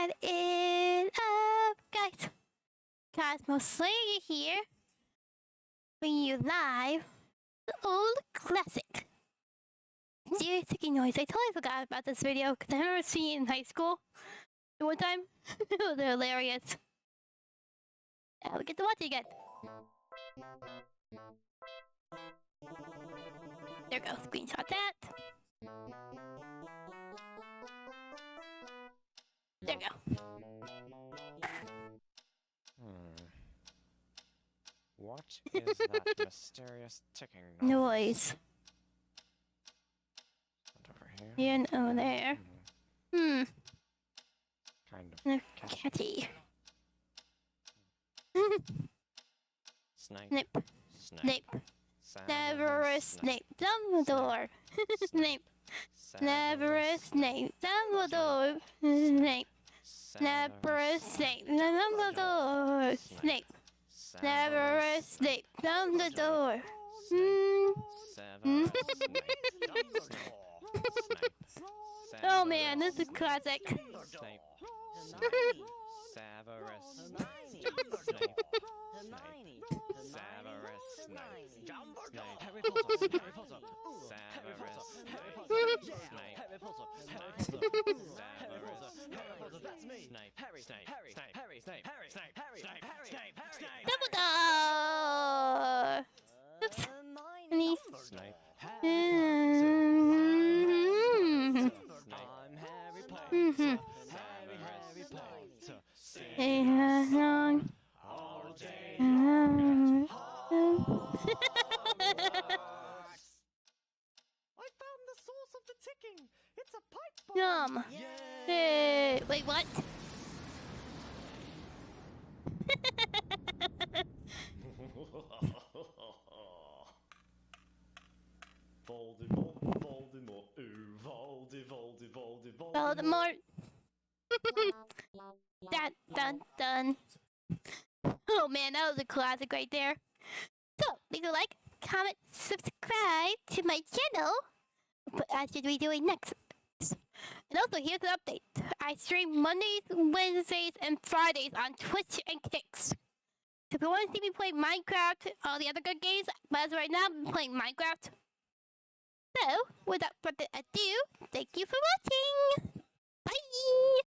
What is up, guys? Cosmos here, bringing you live the old classic. Serious ticking noise. I totally forgot about this video because I remember seeing it in high school one time. It was hilarious. Now we get to watch it again. There we go. Screenshot that. There we go. What is that mysterious ticking Noise. Over here? Here and over there. Kind of And a catty. Snape. Snape. Snape. Severus Snape. Dumbledore. Snape. Severus Snape. Dumbledore. Snape. Severus Snape. Dumbledore. Snape. Severus Snape. Dumbledore. Oh man, this is classic. Dumbledore. Oops. Honey. I found the source of the ticking. It's a pipe bomb. Yum. Yay! Wait, what? Voldemort, Voldemort, ooh, Voldemort. Voldemort. Dun dun dun. Oh man, that was a classic right there. So, leave a like, comment, subscribe to my channel. What I should be doing next. And also, here's an update. I stream Mondays, Wednesdays, and Fridays on Twitch and Kicks. So if you want to see me play Minecraft, all the other good games, but as of right now, I'm playing Minecraft. So, without further ado, thank you for watching. Bye!